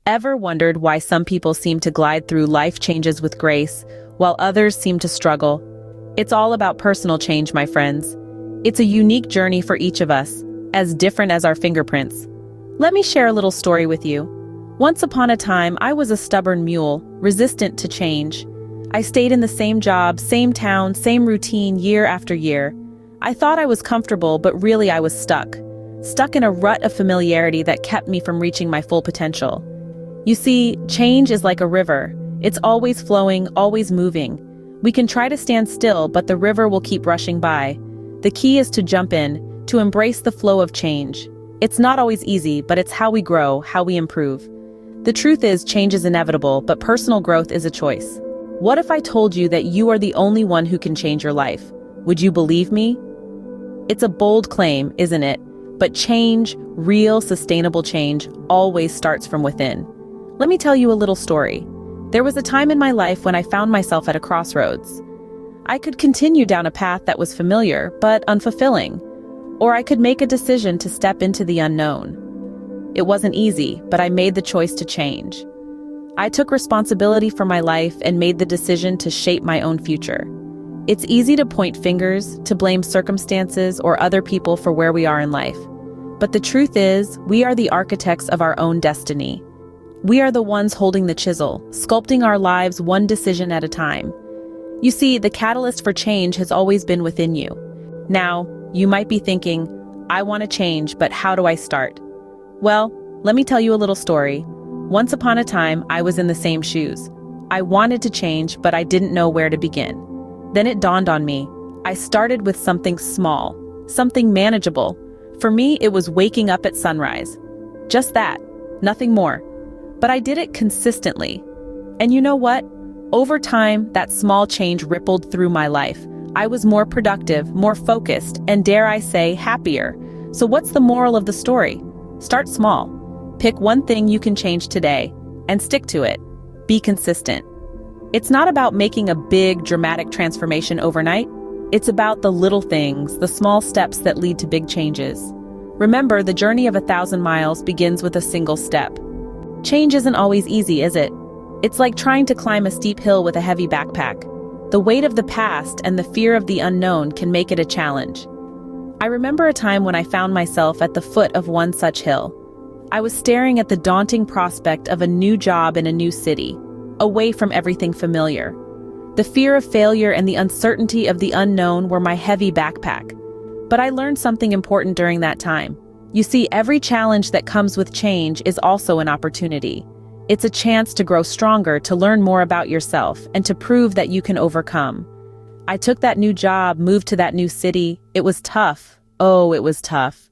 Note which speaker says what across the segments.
Speaker 1: Ever wondered why some people seem to glide through life changes with grace, while others seem to struggle? It's all about personal change, my friends. It's a unique journey for each of us, as different as our fingerprints. Let me share a little story with you. Once upon a time, I was a stubborn mule, resistant to change. I stayed in the same job, same town, same routine year after year. I thought I was comfortable, but really I was stuck in a rut of familiarity that kept me from reaching my full potential. You see, change is like a river. It's always flowing, always moving. We can try to stand still, but the river will keep rushing by. The key is to jump in, to embrace the flow of change. It's not always easy, but it's how we grow, how we improve. The truth is, change is inevitable, but personal growth is a choice. What if I told you that you are the only one who can change your life? Would you believe me? It's a bold claim, isn't it? But change, real, sustainable change, always starts from within. Let me tell you a little story. There was a time in my life when I found myself at a crossroads. I could continue down a path that was familiar, but unfulfilling. Or I could make a decision to step into the unknown. It wasn't easy, but I made the choice to change. I took responsibility for my life and made the decision to shape my own future. It's easy to point fingers, to blame circumstances or other people for where we are in life. But the truth is, we are the architects of our own destiny. We are the ones holding the chisel, sculpting our lives one decision at a time. You see, the catalyst for change has always been within you. Now, you might be thinking, I want to change, but how do I start? Well, let me tell you a little story. Once upon a time, I was in the same shoes. I wanted to change, but I didn't know where to begin. Then it dawned on me. I started with something small, something manageable. For me, it was waking up at sunrise. Just that, nothing more. But I did it consistently. And you know what? Over time, that small change rippled through my life. I was more productive, more focused, and dare I say, happier. So what's the moral of the story? Start small. Pick one thing you can change today, and stick to it. Be consistent. It's not about making a big, dramatic transformation overnight. It's about the little things, the small steps that lead to big changes. Remember, the journey of 1,000 miles begins with a single step. Change isn't always easy, is it? It's like trying to climb a steep hill with a heavy backpack. The weight of the past and the fear of the unknown can make it a challenge. I remember a time when I found myself at the foot of one such hill. I was staring at the daunting prospect of a new job in a new city, away from everything familiar. The fear of failure and the uncertainty of the unknown were my heavy backpack. But I learned something important during that time. You see, every challenge that comes with change is also an opportunity. It's a chance to grow stronger, to learn more about yourself, and to prove that you can overcome. I took that new job, moved to that new city. It was tough. Oh, it was tough.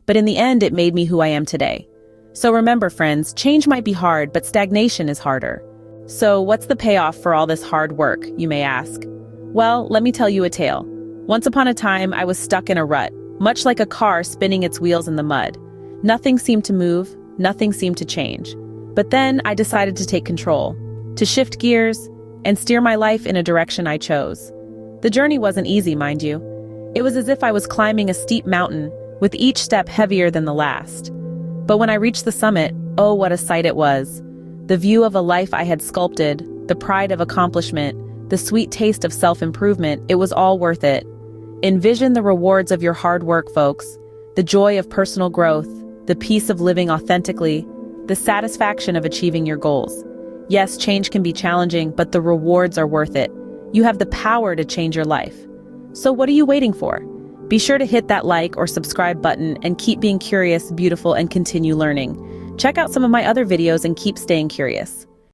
Speaker 1: But in the end, it made me who I am today. So remember, friends, change might be hard, but stagnation is harder. So what's the payoff for all this hard work, you may ask? Well, let me tell you a tale. Once upon a time, I was stuck in a rut, much like a car spinning its wheels in the mud. Nothing seemed to move, nothing seemed to change. But then I decided to take control, to shift gears, and steer my life in a direction I chose. The journey wasn't easy, mind you. It was as if I was climbing a steep mountain, with each step heavier than the last. But when I reached the summit, oh, what a sight it was. The view of a life I had sculpted, the pride of accomplishment, the sweet taste of self-improvement, it was all worth it. Envision the rewards of your hard work, folks. The joy of personal growth, the peace of living authentically, the satisfaction of achieving your goals. Yes, change can be challenging, but the rewards are worth it. You have the power to change your life. So what are you waiting for? Be sure to hit that like or subscribe button and keep being curious, beautiful, and continue learning. Check out some of my other videos and keep staying curious.